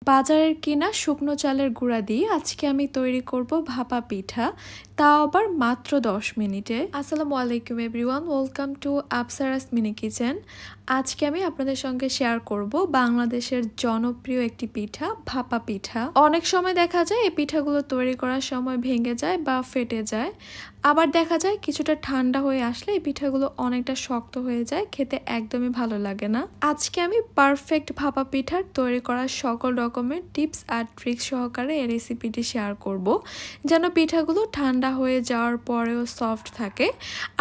বাজারের কিনা শুকনো চালের গুঁড়া দিয়ে আজকে আমি তৈরি করব ভাপা পিঠা, তাও আবার মাত্র 10 মিনিটে। আসসালামু আলাইকুম everyone, welcome to Afsara's mini kitchen. আজকে আমি আপনাদের সঙ্গে শেয়ার করব বাংলাদেশের জনপ্রিয় একটি পিঠা, ভাপা পিঠা। অনেক সময় দেখা যায় এই পিঠাগুলো তৈরি করার সময় ভেঙে যায় বা ফেটে যায়, আবার দেখা যায় কিছুটা ঠান্ডা হয়ে আসলে এই পিঠাগুলো অনেকটা শক্ত হয়ে যায়, খেতে একদমই ভালো লাগে না। আজকে আমি পারফেক্ট ভাপা পিঠার তৈরি করার সকল রকমের টিপস আর ট্রিক্স সহকারে এই রেসিপিটি শেয়ার করব, যেন পিঠাগুলো ঠান্ডা হয়ে যাওয়ার পরেও সফট থাকে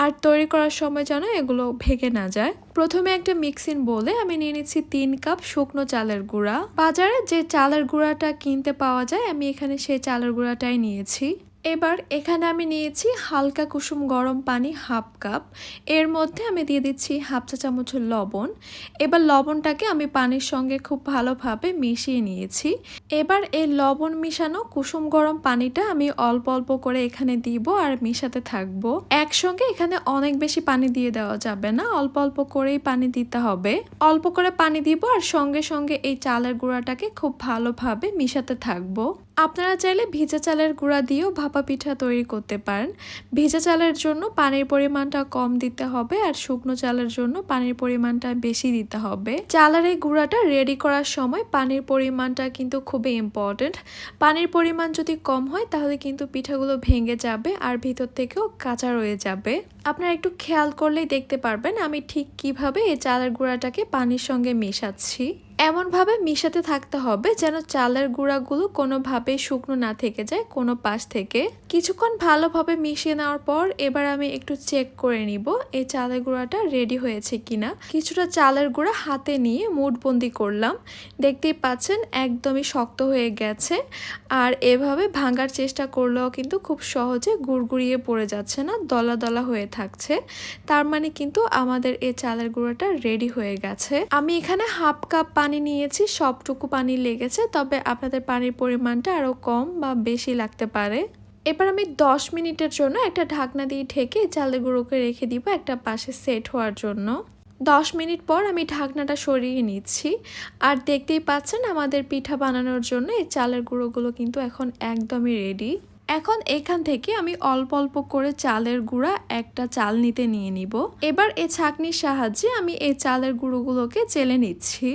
আর তৈরি করার সময় যেন এগুলো ভেঙে না যায়। প্রথমে একটা মিক্সিং বোলে আমি নিয়ে নিচ্ছি 3 কাপ শুকনো চালের গুঁড়া। বাজারে যে চালের গুঁড়াটা কিনতে পাওয়া যায় আমি এখানে সেই চালের গুঁড়াটাই নিয়েছি। এবার এখানে আমি নিয়েছি হালকা কুসুম গরম পানি হাফ কাপ, এর মধ্যে আমি দিয়ে দিচ্ছি হাফ চা চামচ লবণ। এবার লবণটাকে আমি পানির সঙ্গে খুব ভালোভাবে মিশিয়ে নিয়েছি। এবার এই লবণ মিশানো কুসুম গরম পানিটা আমি অল্প অল্প করে এখানে দিব আর মিশাতে থাকবো। একসঙ্গে এখানে অনেক বেশি পানি দিয়ে দেওয়া যাবে না, অল্প অল্প করেই পানি দিতে হবে। অল্প করে পানি দিব আর সঙ্গে সঙ্গে এই চালের গুঁড়াটাকে খুব ভালোভাবে মিশাতে থাকবো। আপনারা চাইলে ভিজা চালের গুঁড়া দিয়েও ভাপা পিঠা তৈরি করতে পারেন। ভিজা চালের জন্য পানির পরিমাণটা কম দিতে হবে আর শুকনো চালের জন্য পানির পরিমাণটা বেশি দিতে হবে। চালের এই গুঁড়াটা রেডি করার সময় পানির পরিমাণটা কিন্তু খুবই ইম্পর্টেন্ট। পানির পরিমাণ যদি কম হয় তাহলে কিন্তু পিঠাগুলো ভেঙে যাবে আর ভিতর থেকেও কাঁচা রয়ে যাবে। আপনারা একটু খেয়াল করলেই দেখতে পারবেন আমি ঠিক কিভাবে এই চালের গুঁড়াটাকে পানির সঙ্গে মেশাচ্ছি। এমনভাবে মিশাতে থাকতে হবে যেন চালের গুঁড়াগুলো কোনোভাবেই শুকনো না থেকে যায় কোনো পাশ থেকে। কিছুক্ষণ ভালোভাবে মিশিয়ে নেওয়ার পর এবার আমি একটু চেক করে নিব এই চালের গুঁড়াটা রেডি হয়েছে কিনা। কিছুটা চালের গুঁড়া হাতে নিয়ে মুঠবন্দি করলাম। দেখতেই পাচ্ছেন একদমই শক্ত হয়ে গেছে আর এভাবে ভাঙার চেষ্টা করলেও কিন্তু খুব সহজে গুড়গুড়িয়ে পড়ে যাচ্ছে না, দলা দলা হয়ে থাকছে। তার মানে কিন্তু আমাদের এই চালের গুঁড়াটা রেডি হয়ে গেছে। আমি এখানে হাফ কাপ পানি নিয়েছি, সবটুকু পানি লেগেছে, তবে আপনাদের পানির পরিমাণটা আরও কম বা বেশি লাগতে পারে। এবার আমি 10 মিনিটের জন্য একটা ঢাকনা দিয়ে ঢেকে চালের গুঁড়োকে রেখে দিব একটা পাশে সেট হওয়ার জন্য। 10 মিনিট পর আমি ঢাকনাটা সরিয়ে নিচ্ছি আর দেখতেই পাচ্ছেন আমাদের পিঠা বানানোর জন্য এই চালের গুঁড়োগুলো কিন্তু এখন একদমই রেডি। এখন এখান থেকে আমি অল্প অল্প করে চালের গুঁড়া একটা চালনিতে নিয়ে নিব। এবার এই ছাঁকনির সাহায্যে আমি এই চালের গুঁড়োগুলোকে চেলে নিচ্ছি।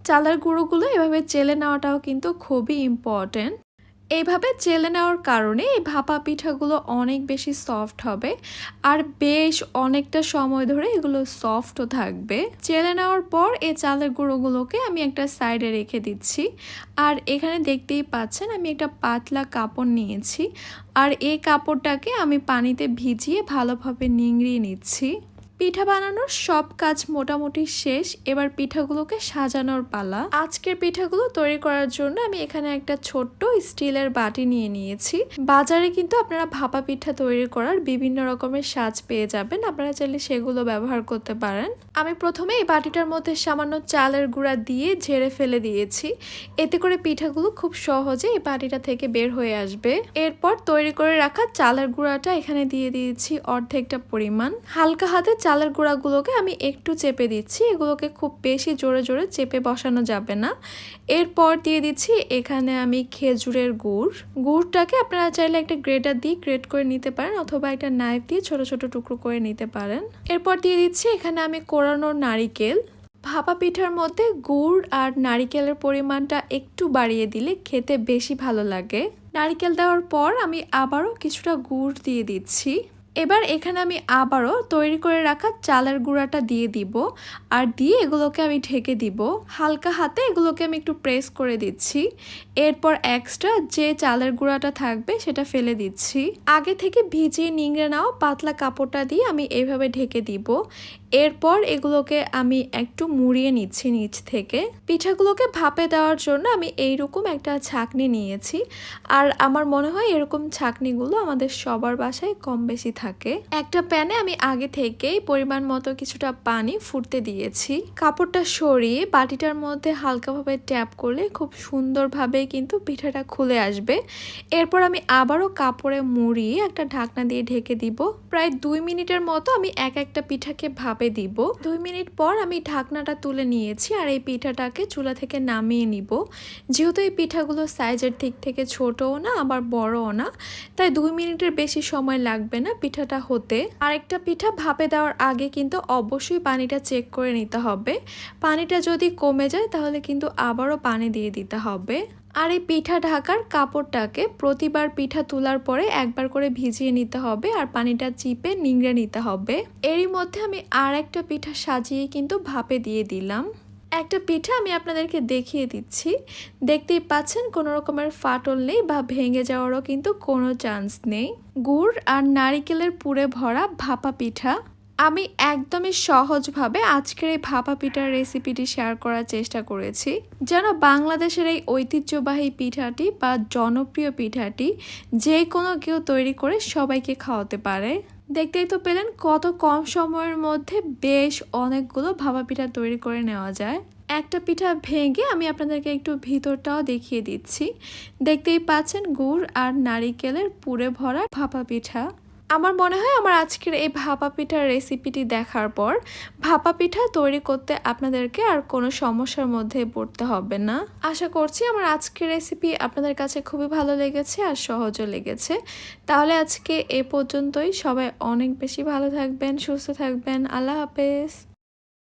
চালের গুঁড়োগুলো এভাবে চেলে নেওয়াটাও কিন্তু খুবই ইম্পর্টেন্ট। এইভাবে চেলে নেওয়ার কারণে এই ভাপা পিঠাগুলো অনেক বেশি সফট হবে আর বেশ অনেকটা সময় ধরে এগুলো সফটও থাকবে। চেলে নেওয়ার পর এই চালের গুঁড়োগুলোকে আমি একটা সাইডে রেখে দিচ্ছি। আর এখানে দেখতেই পাচ্ছেন আমি একটা পাতলা কাপড় নিয়েছি আর এই কাপড়টাকে আমি পানিতে ভিজিয়ে ভালোভাবে নিংড়িয়ে নিচ্ছি। পিঠা বানানোর সব কাজ মোটামুটি শেষ, এবার পিঠাগুলোকে সাজানোর পালা। আজকের পিঠাগুলো তৈরি করার জন্য আমি এখানে একটা ছোট্ট স্টিলের বাটি নিয়ে নিয়েছি। বাজারে কিন্তু আপনারা ভাপা পিঠা তৈরি করার বিভিন্ন রকমের সাজ পেয়ে যাবেন, আপনারা চাইলে সেগুলো ব্যবহার করতে পারেন। আমি প্রথমে এই বাটিটার মধ্যে সামান্য চালের গুঁড়া দিয়ে ঝেড়ে ফেলে দিয়েছি, এতে করে পিঠাগুলো খুব সহজে এই বাটিটা থেকে বের হয়ে আসবে। এরপর তৈরি করে রাখা চালের গুঁড়াটা এখানে দিয়ে দিয়েছি অর্ধেকটা পরিমাণ। হালকা হাতে চালের গুঁড়াগুলোকে আমি একটু চেপে দিচ্ছি, এগুলোকে খুব বেশি জোরে জোরে চেপে বসানো যাবে না। এরপর দিয়ে দিচ্ছি এখানে আমি খেজুরের গুড়টাকে আপনারা চাইলে একটা গ্রেটার দিয়ে গ্রেট করে নিতে পারেন অথবা একটা নাইফ দিয়ে ছোট ছোট টুকরো করে নিতে পারেন। এরপর দিয়ে দিচ্ছি এখানে আমি কোরানো নারিকেল। ভাপা পিঠার মধ্যে গুড় আর নারিকেলের পরিমাণটা একটু বাড়িয়ে দিলে খেতে বেশি ভালো লাগে। নারিকেল দেওয়ার পর আমি আবারও কিছুটা গুড় দিয়ে দিচ্ছি। এবার এখানে আমি আবারও তৈরি করে রাখা চালের গুঁড়াটা দিয়ে দিব আর দিয়ে এগুলোকে আমি ঢেকে দিব। হালকা হাতে এগুলোকে আমি একটু প্রেস করে দিচ্ছি। এরপর এক্সট্রা যে চালের গুঁড়াটা থাকবে সেটা ফেলে দিচ্ছি। আগে থেকে ভিজিয়ে নিংড়ে নাও পাতলা কাপড়টা দিয়ে আমি এইভাবে ঢেকে দিব। এরপর এগুলোকে আমি একটু মুড়িয়ে নিচ্ছি নিচ থেকে। পিঠাগুলোকে ভাপে দেওয়ার জন্য আমি এইরকম একটা ছাঁকনি নিয়েছি আর আমার মনে হয় এরকম ছাঁকনিগুলো আমাদের সবার বাসায় কম বেশি থাকে। থাকে। একটা প্যানে আমি আগে থেকেই পরিমাণ মতো কিছুটা পানি ফুটতে দিয়েছি। কাপড়টা সরিয়ে বাটিটার মধ্যে হালকাভাবে ট্যাপ করলে খুব সুন্দরভাবে কিন্তু পিঠাটা খুলে আসবে। এরপর আমি আবারও কাপড়ে মুড়িয়ে একটা ঢাকনা দিয়ে ঢেকে দিব। প্রায় 2 মিনিটের মতো আমি একটা পিঠাকে ভাপে দিব। 2 মিনিট পর আমি ঢাকনাটা তুলে নিয়েছি আর এই পিঠাটাকে চুলা থেকে নামিয়ে নিব। যেহেতু এই পিঠাগুলো সাইজের দিক থেকে ছোটও না আবার বড়ও না, তাই 2 মিনিটের বেশি সময় লাগবে না পিঠাটা হতে। আরেকটা পিঠা ভাপে দেওয়ার আগে কিন্তু অবশ্যই পানিটা চেক করে নিতে হবে। পানিটা যদি কমে যায় তাহলে কিন্তু আবারও পানি দিয়ে দিতে হবে। আর এই পিঠা ঢাকার কাপড়টাকে প্রতিবার পিঠা তোলার পরে একবার করে ভিজিয়ে নিতে হবে আর পানিটা চিপে নিংড়ে নিতে হবে। এরই মধ্যে আমি আর একটা পিঠা সাজিয়ে কিন্তু ভাপে দিয়ে দিলাম। একটা পিঠা আমি আপনাদেরকে দেখিয়ে দিচ্ছি। দেখতেই পাচ্ছেন কোনো রকমের ফাটল নেই বা ভেঙে যাওয়ারও কিন্তু কোনো চান্স নেই। গুড় আর নারিকেলের পুরে ভরা ভাপা পিঠা। আমি একদমই সহজভাবে আজকের এই ভাপা পিঠার রেসিপিটি শেয়ার করার চেষ্টা করেছি, যেন বাংলাদেশের এই ঐতিহ্যবাহী পিঠাটি বা জনপ্রিয় পিঠাটি যে কোনো কেউ তৈরি করে সবাইকে খাওয়াতে পারে। দেখতেই তো পেলেন কত কম সময়ের মধ্যে বেশ অনেকগুলো ভাপা পিঠা তৈরি করে নেওয়া যায়। একটা পিঠা ভেঙে আমি আপনাদেরকে একটু ভিতরটাও দেখিয়ে দিচ্ছি। দেখতেই পাচ্ছেন গুড় আর নারিকেলের পুরে ভরা ভাপা পিঠা। আমার মনে হয় আমার আজকের এই ভাপা পিঠার রেসিপিটি দেখার পর ভাপা পিঠা তৈরি করতে আপনাদেরকে আর কোনো সমস্যার মধ্যে পড়তে হবে না। আশা করছি আমার আজকের রেসিপি আপনাদের কাছে খুবই ভালো লেগেছে আর সহজও লেগেছে। তাহলে আজকে এ পর্যন্তই। সবাই অনেক বেশি ভালো থাকবেন, সুস্থ থাকবেন। আল্লাহ হাফেজ।